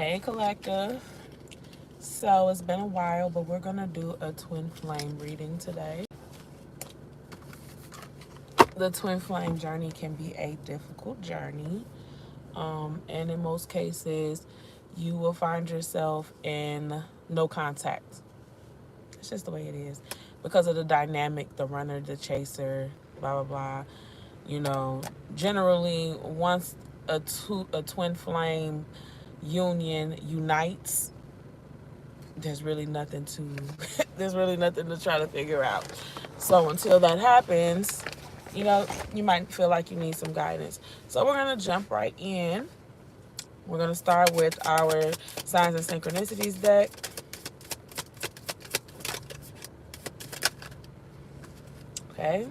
Hey collective. So it's been a while, but we're gonna do a twin flame reading today. The twin flame journey can be a difficult journey. And in most cases, you will find yourself in no contact. It's just the way it is. Because of the dynamic, the runner, the chaser, blah blah blah. Generally once a twin flame union unites, there's really nothing to there's really nothing to try to figure out. So until that happens, you might feel like you need some guidance. So we're gonna jump right in. We're gonna start with our signs and synchronicities deck. Okay.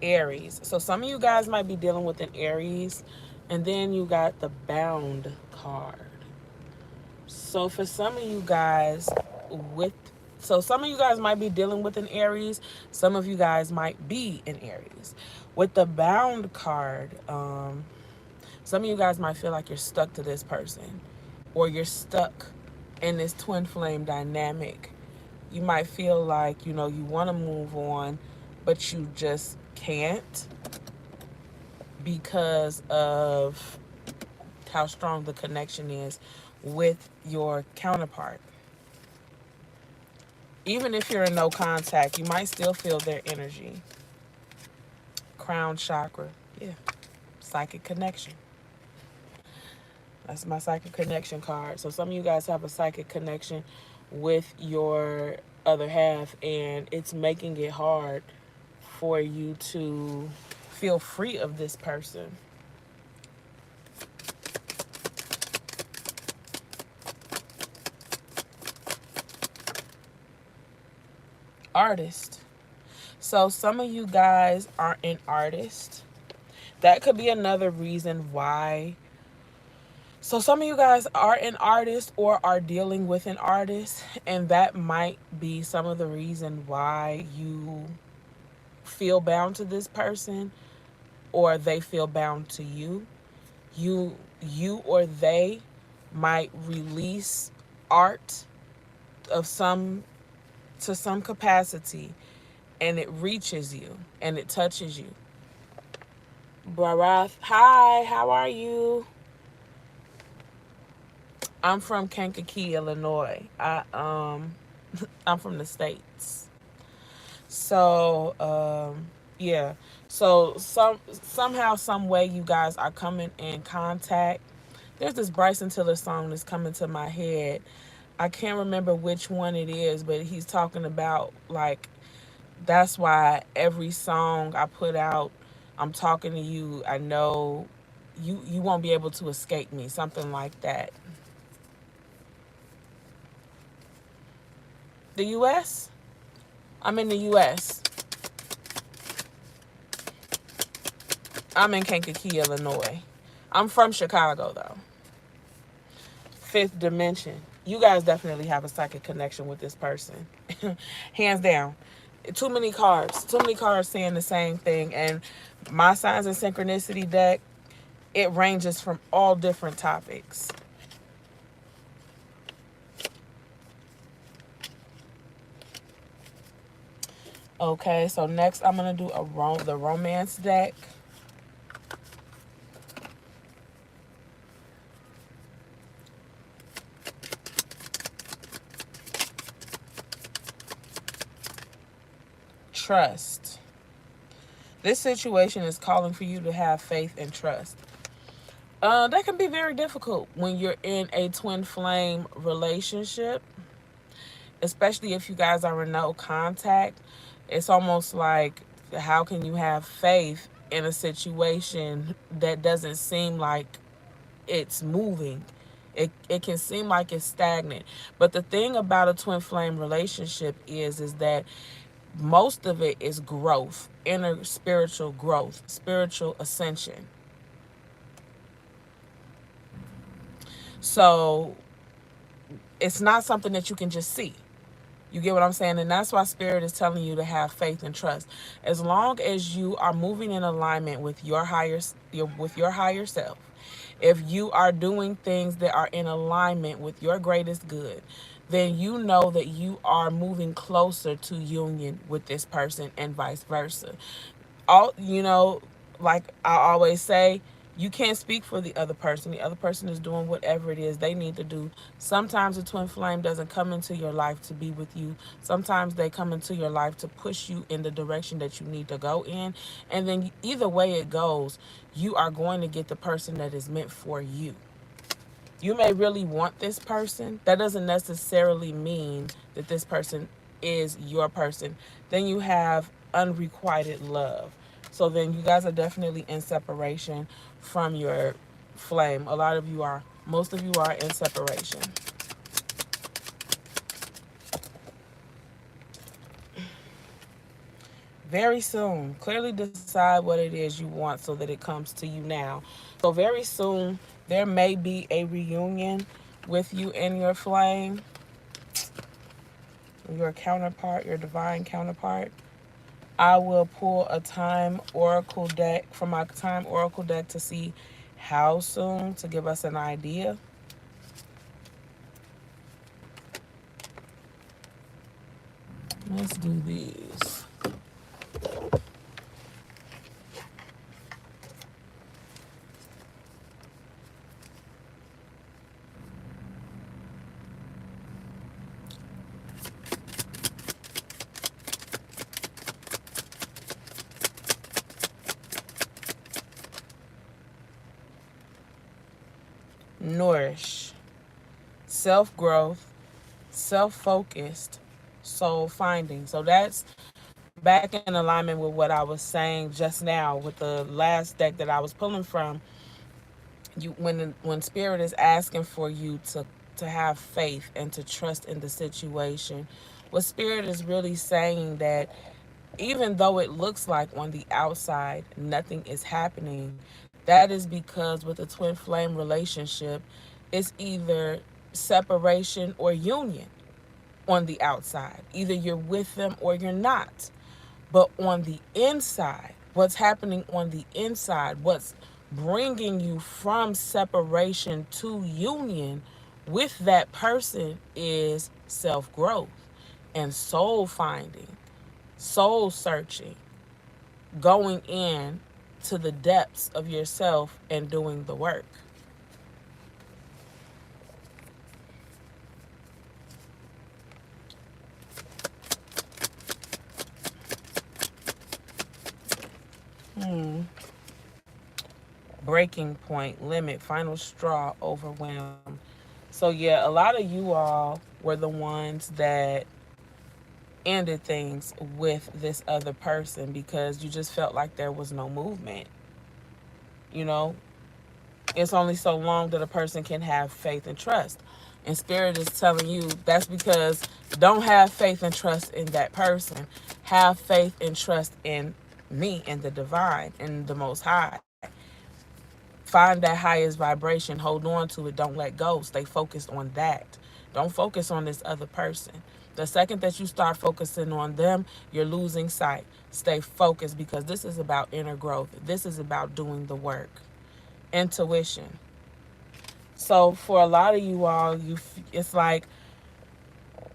Aries. So some of you guys might be dealing with an Aries, and then you got the Bound card. So for some of you guys with some of you guys might be dealing with an Aries. Some of you guys might be an Aries. With the Bound card, some of you guys might feel like you're stuck to this person, or you're stuck in this twin flame dynamic. You might feel like, you want to move on, but you just can't because of how strong the connection is with your counterpart. Even if you're in no contact, you might still feel their energy. Crown chakra. Yeah. Psychic connection. That's my psychic connection card. So some of you guys have a psychic connection with your other half, and it's making it hard for you to feel free of this person. Artist. So some of you guys are an artist. That could be another reason why. So some of you guys are an artist or are dealing with an artist, and that might be some of the reason why you feel bound to this person, or they feel bound to you. You or they might release art of some to some capacity, and it reaches you and it touches you. Barath, hi, how are you? I'm from Kankakee, Illinois. I'm from the States. So, yeah. So somehow, some way, you guys are coming in contact. There's this Bryson Tiller song that's coming to my head. I can't remember which one it is, but he's talking about, like, that's why every song I put out, I'm talking to you. I know you won't be able to escape me. Something like that. The U.S. I'm in the U.S. I'm in Kankakee, Illinois. I'm from Chicago, though. Fifth dimension. You guys definitely have a psychic connection with this person. Hands down. Too many cards. Too many cards saying the same thing. And my signs and synchronicity deck, it ranges from all different topics. Okay, so next I'm going to do the romance deck. Trust. This situation is calling for you to have faith and trust. That can be very difficult when you're in a twin flame relationship, especially if you guys are in no contact. It's almost like, how can you have faith in a situation that doesn't seem like it's moving? It can seem like it's stagnant. But the thing about a twin flame relationship is that most of it is growth, inner spiritual growth, spiritual ascension. So it's not something that you can just see. You get what I'm saying? And that's why Spirit is telling you to have faith and trust. As long as you are moving in alignment with your higher self, if you are doing things that are in alignment with your greatest good, then you know that you are moving closer to union with this person and vice versa. All like I always say, you can't speak for the other person. The other person is doing whatever it is they need to do. Sometimes a twin flame doesn't come into your life to be with you. Sometimes they come into your life to push you in the direction that you need to go in. And then either way it goes, you are going to get the person that is meant for you. You may really want this person. That doesn't necessarily mean that this person is your person. Then you have unrequited love. So then you guys are definitely in separation from your flame. A lot of you are. Most of you are in separation. Very soon. Clearly decide what it is you want so that it comes to you now. So very soon there may be a reunion with you and your flame, your counterpart, your divine counterpart. I will pull a time oracle deck from my time oracle deck to see how soon, to give us an idea. Let's do these. Nourish, self growth, self focused, soul finding. So that's back in alignment with what I was saying just now with the last deck that I was pulling from. You, when spirit is asking for you to have faith and to trust in the situation, what spirit is really saying that even though it looks like on the outside nothing is happening, that is because with a twin flame relationship, it's either separation or union on the outside. Either you're with them or you're not. But on the inside, what's happening on the inside, what's bringing you from separation to union with that person is self growth and soul finding, soul searching, going in to the depths of yourself and doing the work. Hmm. Breaking point, limit, final straw, overwhelmed. So, yeah, a lot of you all were the ones that ended things with this other person because you just felt like there was no movement. You know, it's only so long that a person can have faith and trust. And Spirit is telling you that's because don't have faith and trust in that person. Have faith and trust in me and the divine and the most high. Find that highest vibration, hold on to it, don't let go. Stay focused on that. Don't focus on this other person. The second that you start focusing on them, you're losing sight. Stay focused because this is about inner growth. This is about doing the work. Intuition. So for a lot of you all, it's like,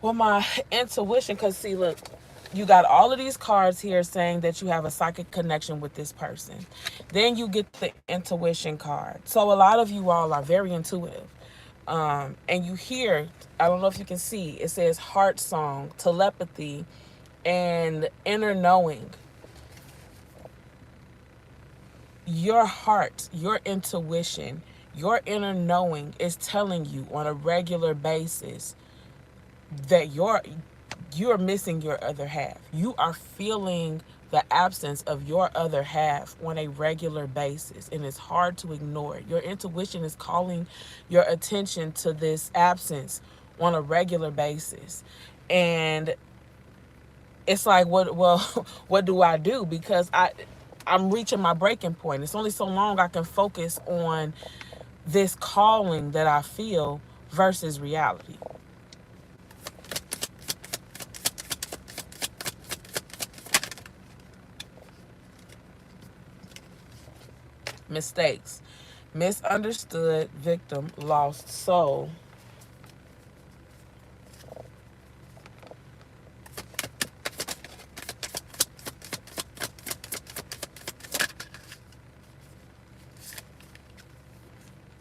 well, my intuition, because see, look, you got all of these cards here saying that you have a psychic connection with this person. Then you get the intuition card. So a lot of you all are very intuitive. And you hear, I don't know if you can see, it says heart song, telepathy, and inner knowing. Your heart, your intuition, your inner knowing is telling you on a regular basis that you're missing your other half. You are feeling the absence of your other half on a regular basis, and it's hard to ignore. Your intuition is calling your attention to this absence on a regular basis. And it's like, what, well, what do I do? Because I'm reaching my breaking point. It's only so long I can focus on this calling that I feel versus reality. Mistakes. Misunderstood, victim, lost soul.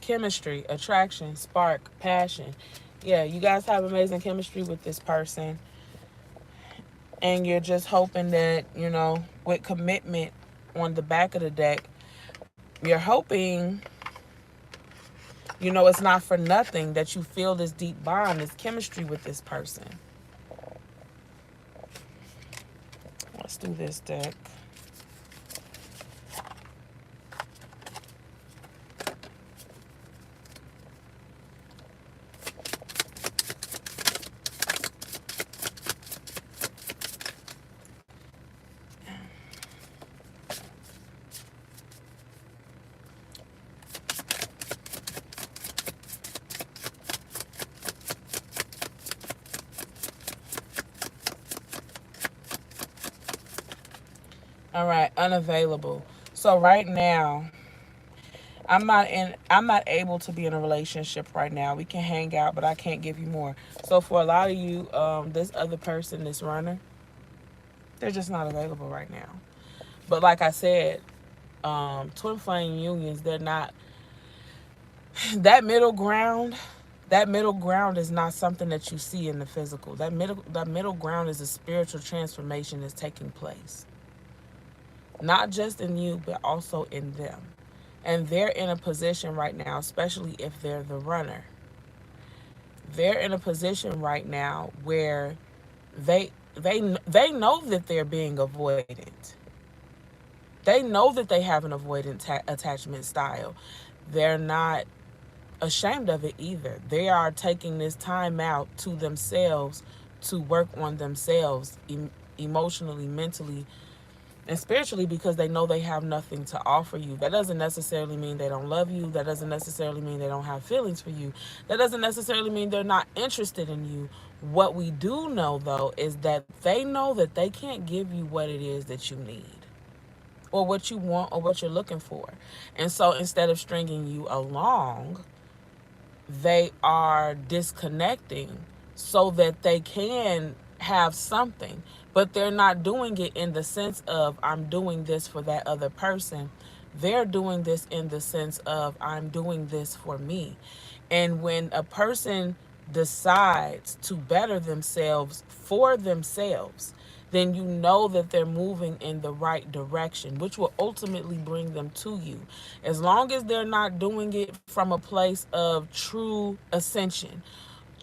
Chemistry, attraction, spark, passion. Yeah, you guys have amazing chemistry with this person. And you're just hoping that, with commitment on the back of the deck, you're hoping, it's not for nothing that you feel this deep bond, this chemistry with this person. Let's do this deck. All right, unavailable. So right now, I'm not able to be in a relationship right now. We can hang out, but I can't give you more. So for a lot of you, this other person, this runner, they're just not available right now. But like I said, twin flame unions, they're not that middle ground. That middle ground is not something that you see in the physical. That middle ground is a spiritual transformation that's taking place. Not just in you, but also in them. And they're in a position right now, especially if they're the runner. They're in a position right now where they know that they're being avoidant. They know that they have an avoidant attachment style. They're not ashamed of it either. They are taking this time out to themselves to work on themselves emotionally, mentally, and spiritually, because they know they have nothing to offer you. That doesn't necessarily mean they don't love you. That doesn't necessarily mean they don't have feelings for you. That doesn't necessarily mean they're not interested in you. What we do know, though, is that they know that they can't give you what it is that you need or what you want or what you're looking for. And so instead of stringing you along, they are disconnecting so that they can have something, but they're not doing it in the sense of I'm doing this for that other person. They're doing this in the sense of I'm doing this for me. And when a person decides to better themselves for themselves, then you know that they're moving in the right direction, which will ultimately bring them to you. As long as they're not doing it from a place of true ascension,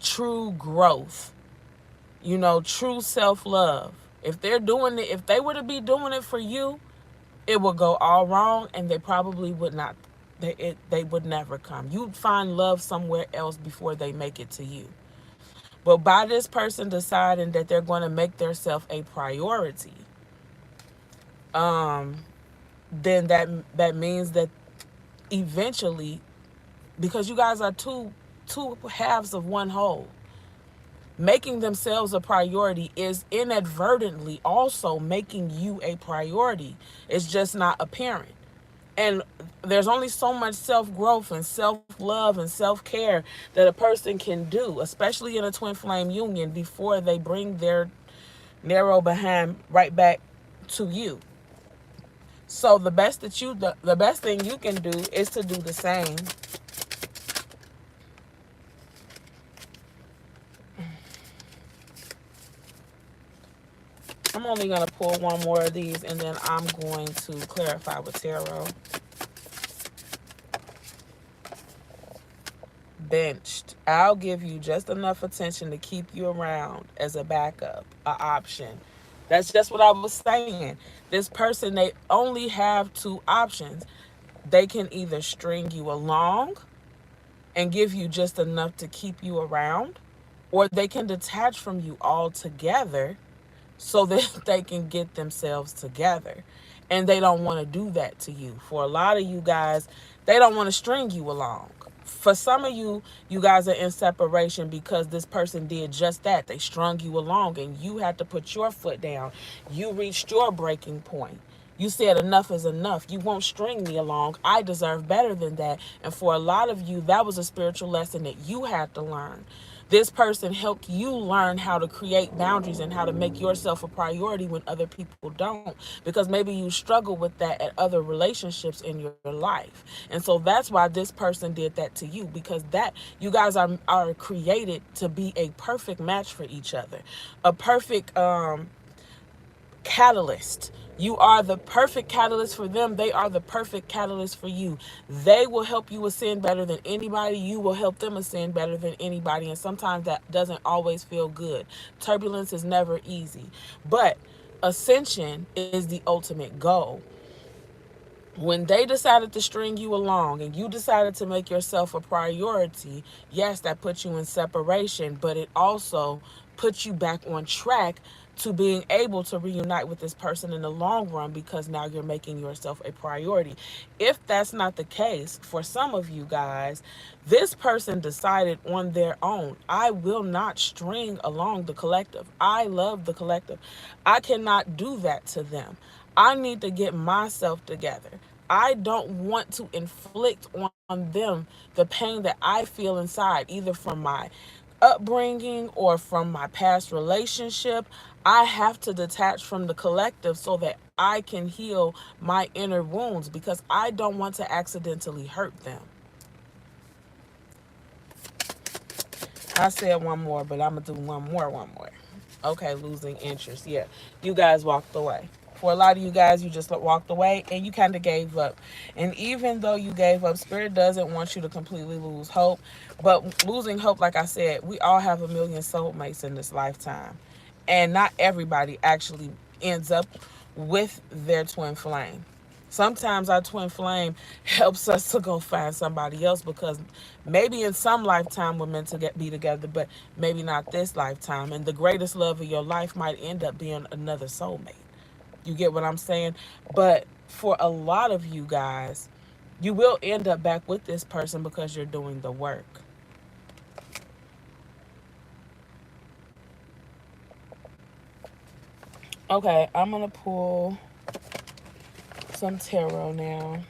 true growth, true self-love. If they're doing it, if they were to be doing it for you, it would go all wrong, and they probably would not. They would never come. You'd find love somewhere else before they make it to you. But by this person deciding that they're going to make themselves a priority, then that means that eventually, because you guys are two halves of one whole, making themselves a priority is inadvertently also making you a priority. It's just not apparent. And there's only so much self-growth and self-love and self-care that a person can do, especially in a twin flame union, before they bring their narrow behind right back to you. So the best thing you can do is to do the same. I'm only going to pull one more of these, and then I'm going to clarify with tarot. Benched. I'll give you just enough attention to keep you around as a backup, an option. That's just what I was saying. This person, they only have two options. They can either string you along and give you just enough to keep you around, or they can detach from you altogether so that they can get themselves together. And they don't want to do that to you. For a lot of you guys, they don't want to string you along. For some of you, you guys are in separation because this person did just that. They strung you along and you had to put your foot down. You reached your breaking point. You said enough is enough. You won't string me along. I deserve better than that. And for a lot of you, that was a spiritual lesson that you had to learn. This person helped you learn how to create boundaries and how to make yourself a priority when other people don't, because maybe you struggle with that at other relationships in your life. And so that's why this person did that to you, because that you guys are created to be a perfect match for each other. A perfect catalyst. You are the perfect catalyst for them. They are the perfect catalyst for you. They will help you ascend better than anybody. You will help them ascend better than anybody. And sometimes that doesn't always feel good. Turbulence is never easy. But ascension is the ultimate goal. When they decided to string you along and you decided to make yourself a priority, yes, that puts you in separation, but it also puts you back on track to being able to reunite with this person in the long run, because now you're making yourself a priority. If that's not the case for some of you guys, this person decided on their own, I will not string along the collective. I love the collective. I cannot do that to them. I need to get myself together. I don't want to inflict on them the pain that I feel inside, either from my upbringing or from my past relationship. I have to detach from the collective so that I can heal my inner wounds, because I don't want to accidentally hurt them. I said one more, but I'm going to do one more. Okay, losing interest. Yeah, you guys walked away. For a lot of you guys, you just walked away and you kind of gave up. And even though you gave up, Spirit doesn't want you to completely lose hope. But losing hope, like I said, we all have a million soulmates in this lifetime. And not everybody actually ends up with their twin flame. Sometimes our twin flame helps us to go find somebody else, because maybe in some lifetime we're meant to be together, but maybe not this lifetime. And the greatest love of your life might end up being another soulmate. You get what I'm saying? But for a lot of you guys, you will end up back with this person because you're doing the work. Okay, I'm going to pull some tarot now.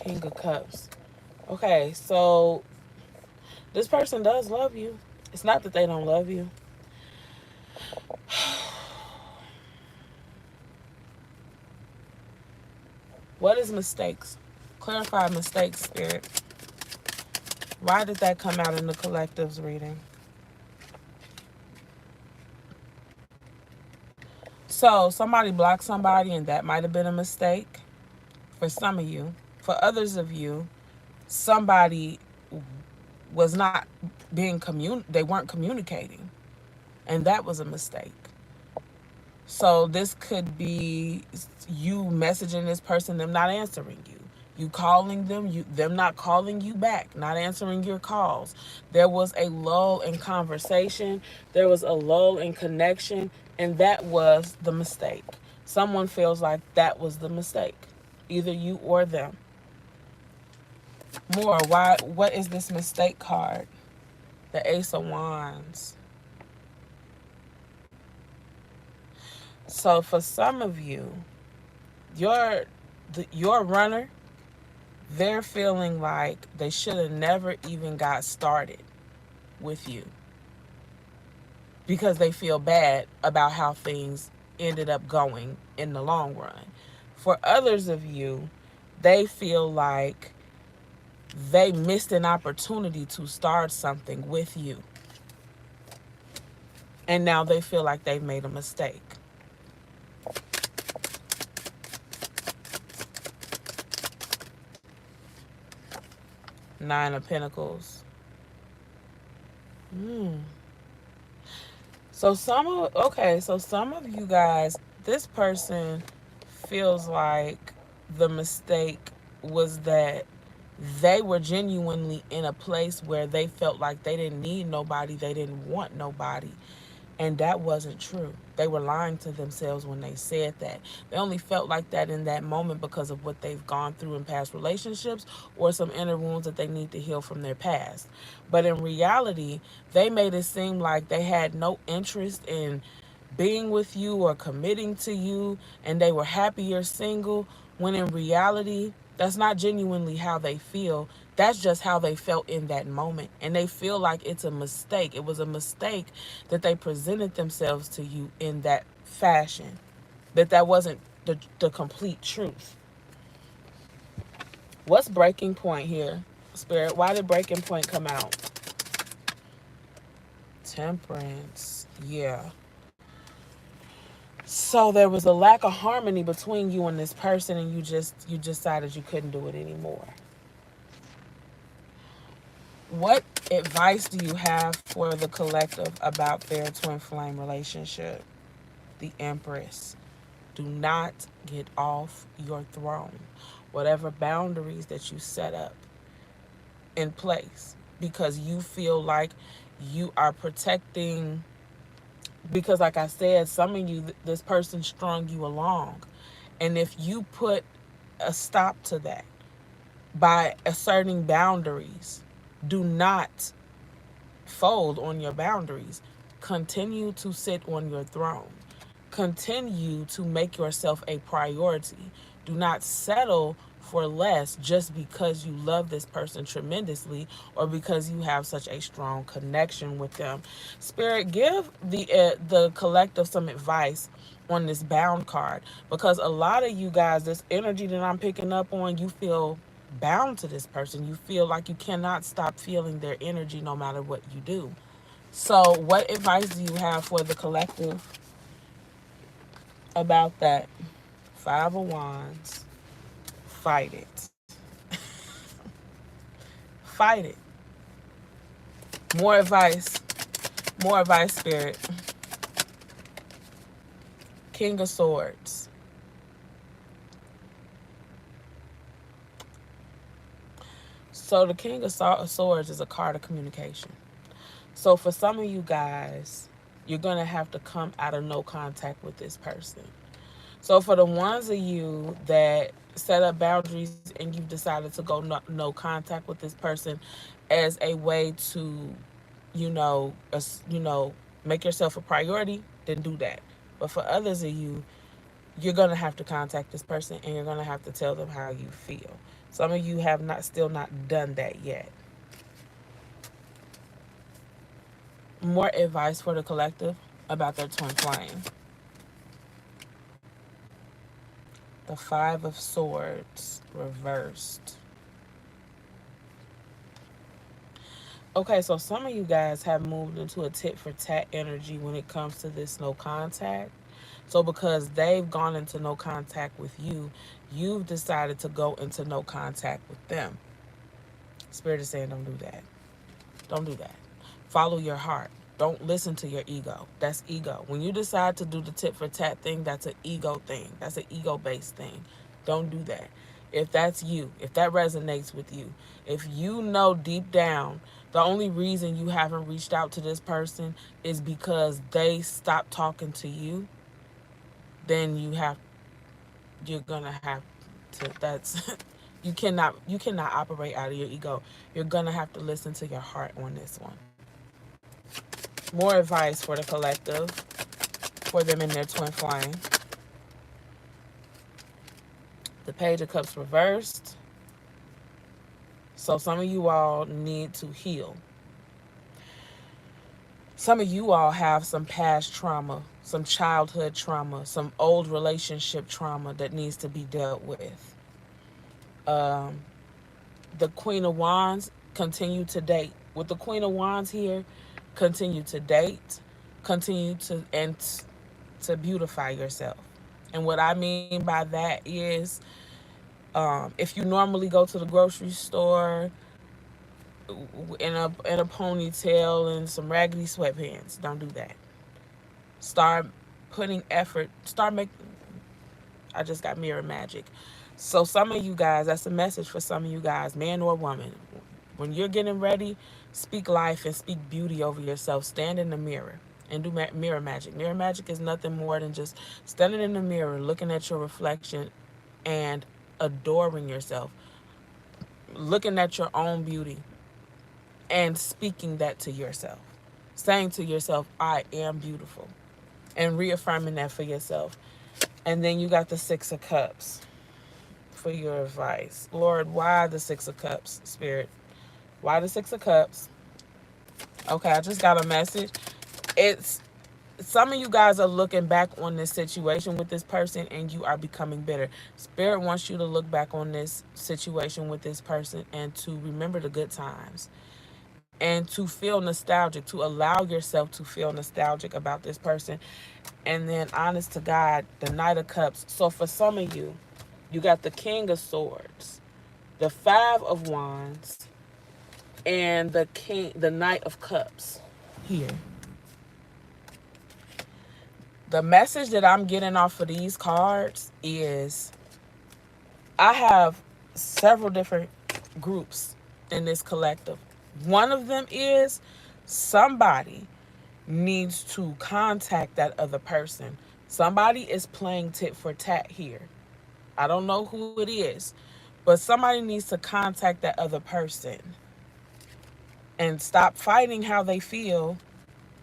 King of Cups. Okay, so this person does love you. It's not that they don't love you. What is mistakes? Clarify mistakes, Spirit. Why did that come out in the collective's reading? So somebody blocked somebody, and that might have been a mistake for some of you. For others of you, somebody was not they weren't communicating, and that was a mistake. So this could be you messaging this person, them not answering you. You calling them, them not calling you back, not answering your calls. There was a lull in conversation, there was a lull in connection, and that was the mistake. Someone feels like that was the mistake, either you or them. More, why? What is this mistake card? The Ace of Wands. So for some of you, your runner, they're feeling like they should have never even got started with you, because they feel bad about how things ended up going in the long run. For others of you, they feel like they missed an opportunity to start something with you, and now they feel like they've made a mistake. Nine of Pentacles. So some of you guys, this person feels like the mistake was that they were genuinely in a place where they felt like they didn't need nobody, they didn't want nobody. And that wasn't true. They were lying to themselves when they said that. They only felt like that in that moment because of what they've gone through in past relationships or some inner wounds that they need to heal from their past. But in reality, they made it seem like they had no interest in being with you or committing to you, and they were happier single, when in reality that's not genuinely how they feel. That's just how they felt in that moment, and they feel like it's a mistake. It was a mistake that they presented themselves to you in that fashion, that wasn't the complete truth. What's breaking point here, Spirit? Why did breaking point come out? Temperance. Yeah. So there was a lack of harmony between you and this person, and you decided you couldn't do it anymore. What advice do you have for the collective about their twin flame relationship? The Empress. Do not get off your throne. Whatever boundaries that you set up in place, because you feel like you are protecting, because like I said, some of you, this person strung you along. And if you put a stop to that by asserting boundaries, do not fold on your boundaries. Continue to sit on your throne. Continue to make yourself a priority. Do not settle for less just because you love this person tremendously or because you have such a strong connection with them. Spirit, give the collective some advice on this bound card, because a lot of you guys, this energy that I'm picking up on, you feel bound to this person. You feel like you cannot stop feeling their energy no matter what you do. So, what advice do you have for the collective about that? Five of Wands. Fight it. Fight it. More advice. More advice, Spirit. King of Swords. So the King of Swords is a card of communication. So for some of you guys, you're going to have to come out of no contact with this person. So for the ones of you that set up boundaries and you've decided to go no contact with this person as a way to, you know, make yourself a priority, then do that. But for others of you, you're going to have to contact this person and you're going to have to tell them how you feel. Some of you have still not done that yet. More advice for the collective about their twin flame. The Five of Swords reversed. Okay, so some of you guys have moved into a tit for tat energy when it comes to this no contact. So because they've gone into no contact with you, you've decided to go into no contact with them. Spirit is saying don't do that. Don't do that. Follow your heart. Don't listen to your ego. That's ego. When you decide to do the tit for tat thing, that's an ego thing. That's an ego based thing. Don't do that. If that's you, if that resonates with you, if you know deep down the only reason you haven't reached out to this person is because they stopped talking to you, then you're gonna have to, that's you cannot operate out of your ego. You're gonna have to listen to your heart on this one. More advice for the collective, for them in their twin flame. The Page of Cups reversed. So some of you all need to heal. Some of you all have some past trauma, some childhood trauma, some old relationship trauma that needs to be dealt with. Um, the Queen of Wands, continue to date. With the Queen of Wands here, continue to date, continue to beautify yourself. And what I mean by that is, if you normally go to the grocery store in a ponytail and some raggedy sweatpants, don't do that. Start putting effort. Start making. I just got mirror magic. So some of you guys, that's a message for some of you guys, man or woman. When you're getting ready, speak life and speak beauty over yourself. Stand in the mirror and do mirror magic. Mirror magic is nothing more than just standing in the mirror, looking at your reflection, and adoring yourself, looking at your own beauty, and speaking that to yourself, saying to yourself, I am beautiful, and reaffirming that for yourself. And then you got the Six of Cups for your advice. Lord, why the Six of Cups, Spirit? Why the Six of Cups? Okay, I just got a message. It's some of you guys are looking back on this situation with this person and you are becoming bitter. Spirit wants you to look back on this situation with this person and to remember the good times and to feel nostalgic, to allow yourself to feel nostalgic about this person. And then, honest to God, the Knight of Cups. So, for some of you, you got the King of Swords, the Five of Wands, and the Knight of Cups here. The message that I'm getting off of these cards is I have several different groups in this collective. One of them is somebody needs to contact that other person. Somebody is playing tit for tat here. I don't know who it is, but somebody needs to contact that other person and stop fighting how they feel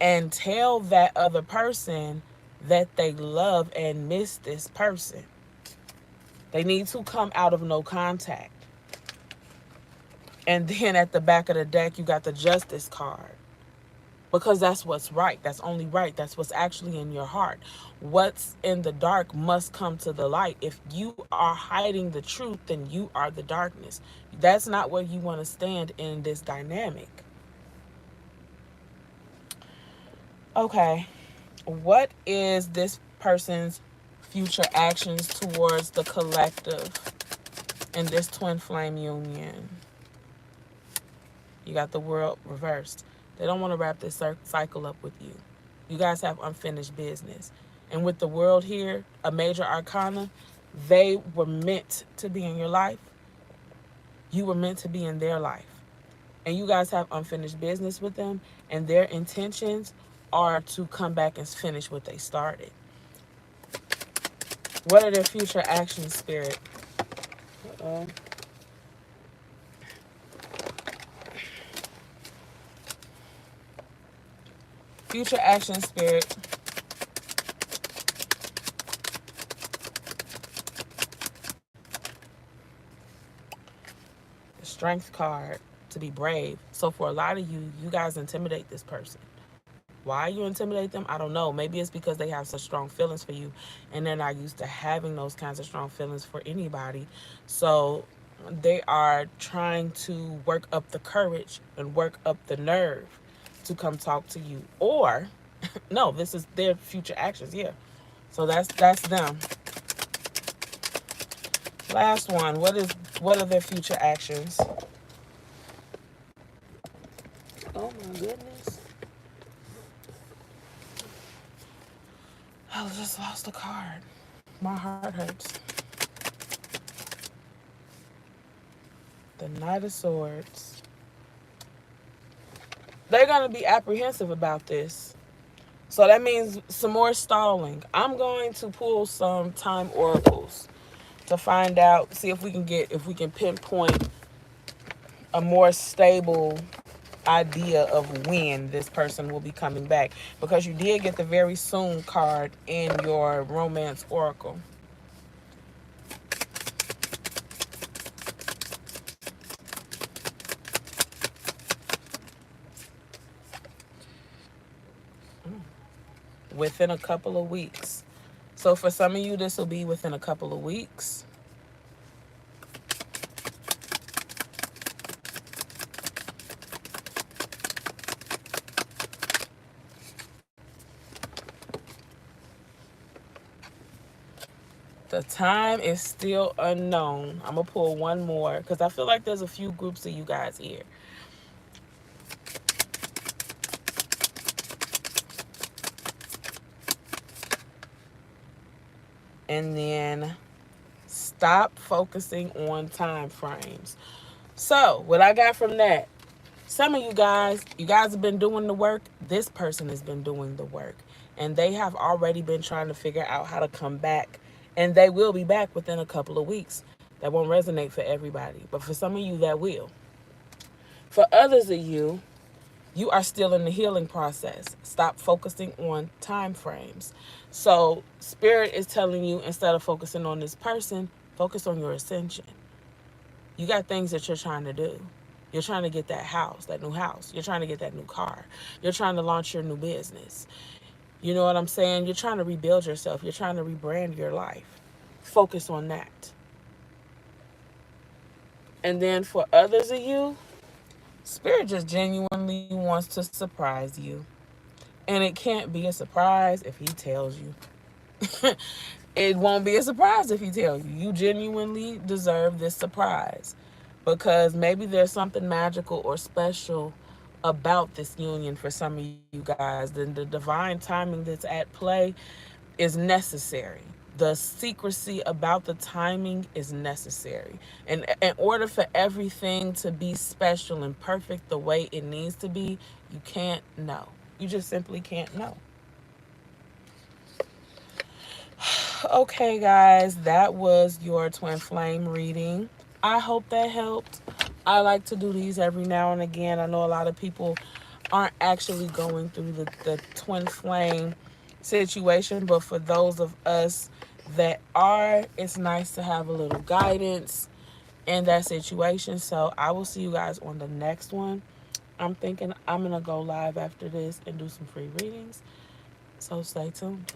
and tell that other person that they love and miss this person. They need to come out of no contact. And then at the back of the deck, you got the Justice card. Because that's what's right. That's only right. That's what's actually in your heart. What's in the dark must come to the light. If you are hiding the truth, then you are the darkness. That's not where you want to stand in this dynamic. Okay. What is this person's future actions towards the collective in this twin flame union? You got the World reversed. They don't want to wrap this cycle up with you. You guys have unfinished business. And with the World here, a major arcana, they were meant to be in your life. You were meant to be in their life. And you guys have unfinished business with them, and their intentions are to come back and finish what they started. What are their future actions, Spirit? Uh-oh. Future action, Spirit. The Strength card, to be brave. So for a lot of you, you guys intimidate this person. Why you intimidate them, I don't know. Maybe it's because they have such strong feelings for you and they're not used to having those kinds of strong feelings for anybody. So they are trying to work up the courage and work up the nerve to come talk to you. Or no, this is their future actions. Yeah. So that's them. Last one. What are their future actions? Oh my goodness. I just lost a card. My heart hurts. The Knight of Swords. They're going to be apprehensive about this. So that means some more stalling. I'm going to pull some time oracles to find out, see if we can pinpoint a more stable idea of when this person will be coming back. Because you did get the very soon card in your romance oracle. Within a couple of weeks. So for some of you, this will be within a couple of weeks. The time is still unknown. I'm going to pull one more because I feel like there's a few groups of you guys here. And then stop focusing on time frames. So what I got from that, Some of you guys have been doing the work. This person has been doing the work. And they have already been trying to figure out how to come back. And they will be back within a couple of weeks. That won't resonate for everybody. But for some of you, that will. For others of you, you are still in the healing process. Stop focusing on time frames. So, Spirit is telling you, instead of focusing on this person, focus on your ascension. You got things that you're trying to do. You're trying to get that house, that new house. You're trying to get that new car. You're trying to launch your new business. You know what I'm saying? You're trying to rebuild yourself. You're trying to rebrand your life. Focus on that. And then for others of you, Spirit just genuinely wants to surprise you. And it can't be a surprise if he tells you. It won't be a surprise if he tells you. You genuinely deserve this surprise. Because maybe there's something magical or special about this union for some of you guys. Then the divine timing that's at play is necessary. The secrecy about the timing is necessary. And in order for everything to be special and perfect the way it needs to be, you can't know. You just simply can't know. Okay, guys, that was your twin flame reading. I hope that helped. I like to do these every now and again. I know a lot of people aren't actually going through the twin flame situation, but for those of us that are, it's nice to have a little guidance in that situation. So I will see you guys on the next one. I'm thinking I'm going to go live after this and do some free readings. So stay tuned.